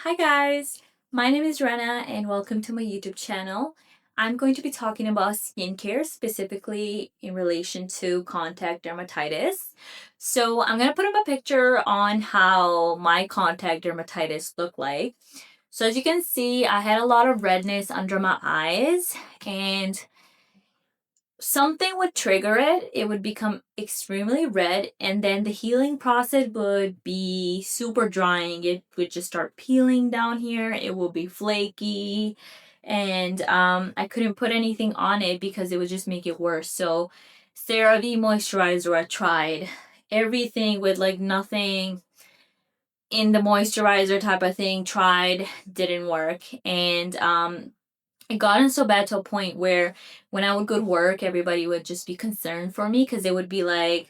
Hi guys, my name is Rena and welcome to my YouTube channel. I'm going to be talking about skincare, specifically in relation to contact dermatitis. So I'm going to put up a picture on how my contact dermatitis look like. So as you can see, I had a lot of redness under my eyes and something would trigger it. It would become extremely red, and then the healing process would be super drying. It would just start peeling down here. It will be flaky, and I couldn't put anything on it because it would just make it worse. So, CeraVe moisturizer, I tried everything with like nothing in the moisturizer type of thing. Tried, didn't work, and it gotten so bad to a point where when I would go to work, everybody would just be concerned for me because they would be like,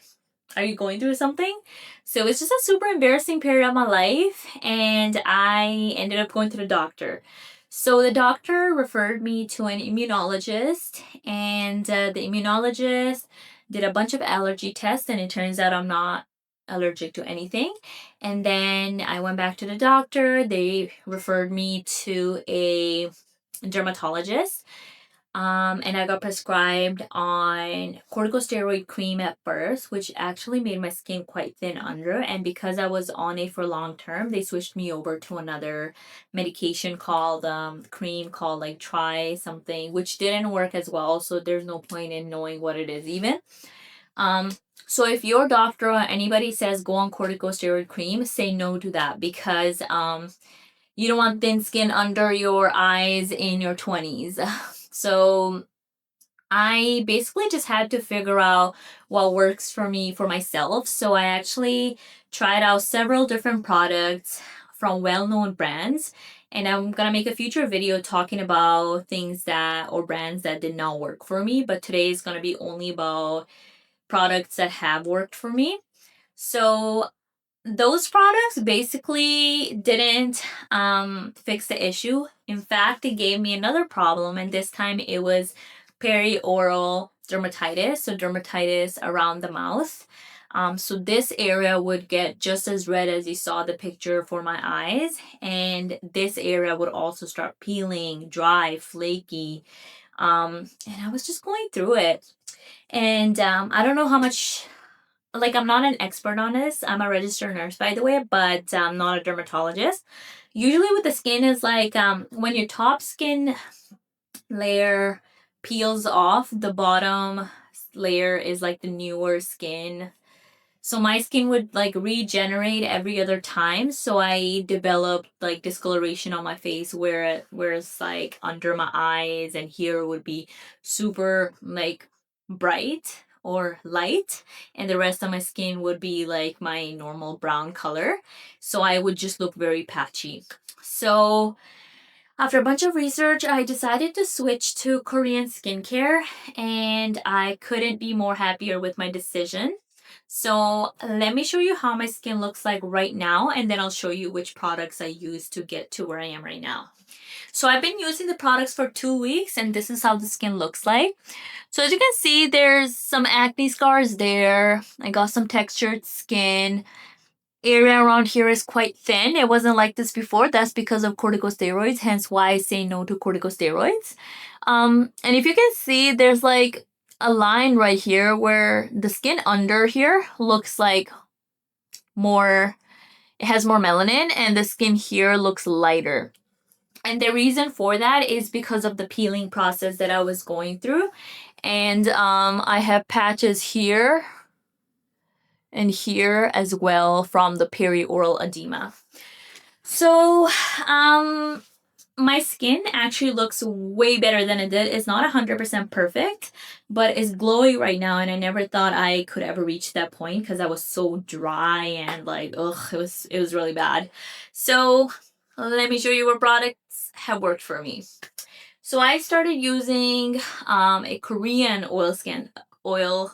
are you going through something? So it's just a super embarrassing period of my life, and I ended up going to the doctor. So the doctor referred me to an immunologist, and the immunologist did a bunch of allergy tests, and it turns out I'm not allergic to anything. And then I went back to the doctor. They referred me to a dermatologist. And I got prescribed on corticosteroid cream at first, which actually made my skin quite thin under. And because I was on it for long term, they switched me over to another medication called cream called like try something, which didn't work as well. So there's no point in knowing what it is even. Um, so if your doctor or anybody says go on corticosteroid cream, say no to that because you don't want thin skin under your eyes in your 20s. So I basically just had to figure out what works for me for myself. So I actually tried out several different products from well-known brands, and I'm gonna make a future video talking about things that or brands that did not work for me, but today is gonna be only about products that have worked for me. So those products basically didn't fix the issue. In fact, it gave me another problem, and this time it was perioral dermatitis, so dermatitis around the mouth. So this area would get just as red as you saw the picture for my eyes, and this area would also start peeling, dry, flaky. And I was just going through it. And I don't know how much, like, I'm not an expert on this. I'm a registered nurse, by the way, but I'm not a dermatologist. Usually with the skin is like when your top skin layer peels off, the bottom layer is like the newer skin. So my skin would like regenerate every other time. So I developed like discoloration on my face where it's like under my eyes and here would be super like bright or light, and the rest of my skin would be like my normal brown color. So I would just look very patchy. So after a bunch of research, I decided to switch to Korean skincare, and I couldn't be more happier with my decision. So let me show you how my skin looks like right now, and then I'll show you which products I use to get to where I am right now. So I've been using the products for 2 weeks, and this is how the skin looks like. So as you can see, there's some acne scars there. I got some textured skin. Area around here is quite thin. It wasn't like this before. That's because of corticosteroids, hence why I say no to corticosteroids. And if you can see, there's like a line right here where the skin under here looks like more, it has more melanin, and the skin here looks lighter. And the reason for that is because of the peeling process that I was going through. And I have patches here and here as well from the perioral edema. So, my skin actually looks way better than it did. It's not 100% perfect, but it's glowy right now, and I never thought I could ever reach that point because I was so dry and like, ugh, it was really bad. So, let me show you what products have worked for me. So I started using a Korean oil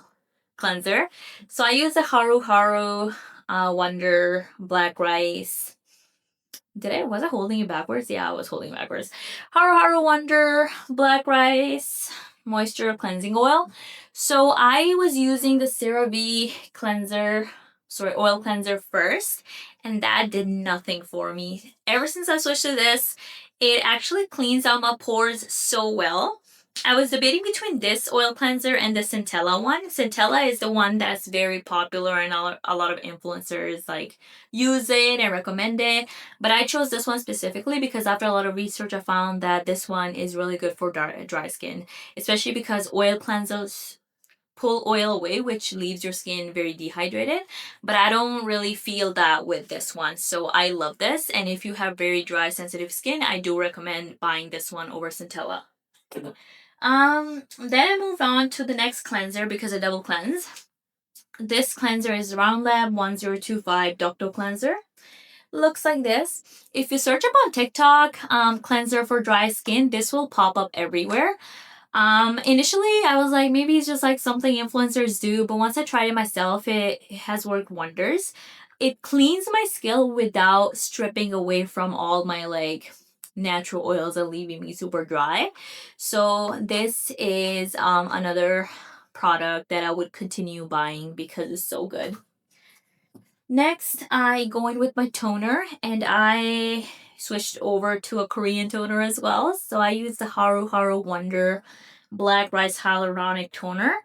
cleanser. So I use the Haru Haru Wonder Black Rice. Was I holding it backwards? Yeah, I was holding it backwards. Haru Haru Wonder Black Rice Moisture Cleansing Oil. So I was using the CeraVe cleanser. oil cleanser first, and that did nothing for me. Ever since I switched to this, it actually cleans out my pores so well. I was debating between this oil cleanser and the Centella one. Centella is the one that's very popular and a lot of influencers like use it and recommend it. But I chose this one specifically because after a lot of research, I found that this one is really good for dry skin, especially because oil cleansers pull oil away, which leaves your skin very dehydrated. But I don't really feel that with this one. So I love this. And if you have very dry, sensitive skin, I do recommend buying this one over Centella. Then I moved on to the next cleanser because I double cleanse. This cleanser is Round Lab 1025 Ductal Cleanser. Looks like this. If you search up on TikTok, cleanser for dry skin, this will pop up everywhere. Initially I was like, maybe it's just like something influencers do, but once I tried it myself, it has worked wonders. It cleans my skin without stripping away from all my like natural oils and leaving me super dry. So this is another product that I would continue buying because it's so good. Next, I go in with my toner, and I switched over to a Korean toner as well. So I use the Haru Haru Wonder Black Rice Hyaluronic Toner.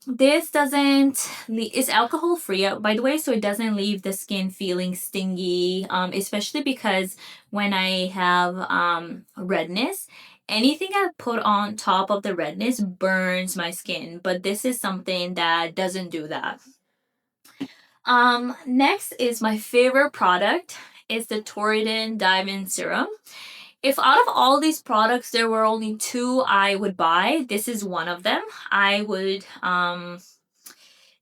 This doesn't it's alcohol free, by the way, so it doesn't leave the skin feeling stingy. Especially because when I have redness, anything I put on top of the redness burns my skin, but this is something that doesn't do that. Next is my favorite product. It's the Torridin Diamond Serum. If out of all these products there were only two I would buy, this is one of them.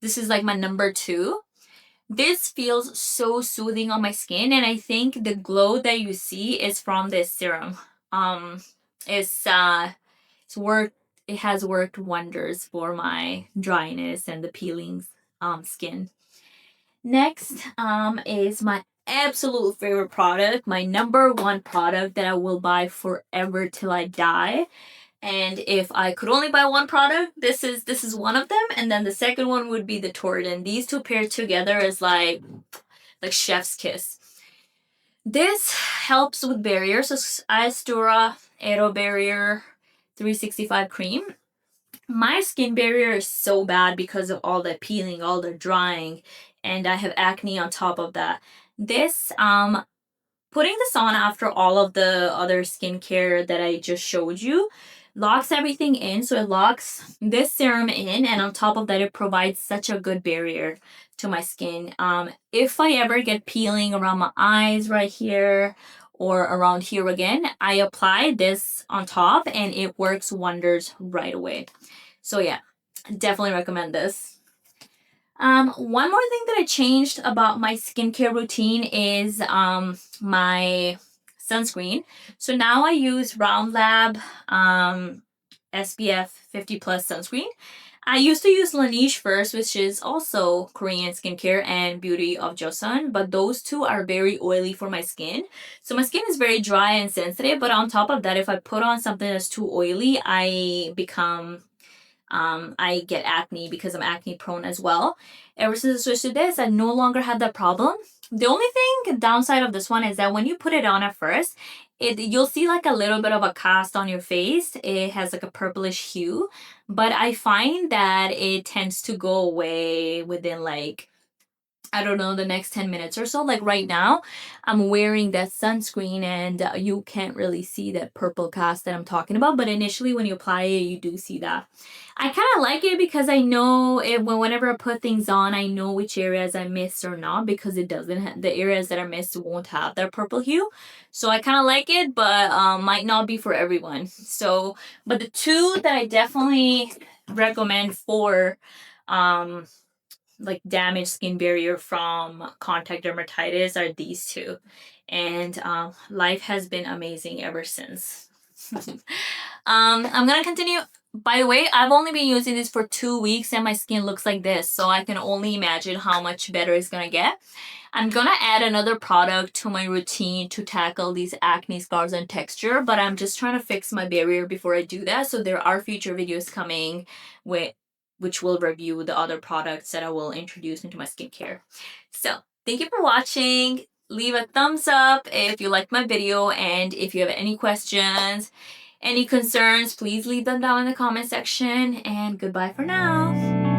This is like my number two. This feels so soothing on my skin, and I think the glow that you see is from this serum. It's worked. It has worked wonders for my dryness and the peeling skin. Next is my absolute favorite product, my number one product that I will buy forever till I die. And if I could only buy one product, this is one of them, and then the second one would be the Torridin. These two paired together is like chef's kiss. This helps with barriers. So Aestura Aero Barrier 365 cream. My skin barrier is so bad because of all the peeling, all the drying, and I have acne on top of that. This putting this on after all of the other skincare that I just showed you locks everything in. So it locks this serum in, and on top of that, it provides such a good barrier to my skin. If I ever get peeling around my eyes right here or around here again, I apply this on top and it works wonders right away. So yeah, definitely recommend this. One more thing that I changed about my skincare routine is my sunscreen. So now I use Round Lab SPF 50 plus sunscreen. I used to use Laneige first, which is also Korean skincare and Beauty of Joseon, but those two are very oily for my skin. So my skin is very dry and sensitive, but on top of that, if I put on something that's too oily, I get acne because I'm acne prone as well. Ever since I switched to this, I no longer have that problem. The only downside of this one is that when you put it on at first, you'll see like a little bit of a cast on your face. It has like a purplish hue, but I find that it tends to go away within like, I don't know, the next 10 minutes or so. Like right now, I'm wearing that sunscreen and you can't really see that purple cast that I'm talking about. But initially when you apply it, you do see that. I kind of like it because I know whenever I put things on, I know which areas I missed or not, because it doesn't the areas that I missed won't have that purple hue. So I kind of like it, but might not be for everyone. So, but the two that I definitely recommend for like damaged skin barrier from contact dermatitis are these two, and life has been amazing ever since. I'm gonna continue. By the way, I've only been using this for 2 weeks and my skin looks like this, so I can only imagine how much better it's gonna get. I'm gonna add another product to my routine to tackle these acne scars and texture, but I'm just trying to fix my barrier before I do that. So there are future videos coming with which will review the other products that I will introduce into my skincare. So thank you for watching. Leave a thumbs up if you liked my video, and if you have any questions, any concerns, please leave them down in the comment section, and goodbye for now.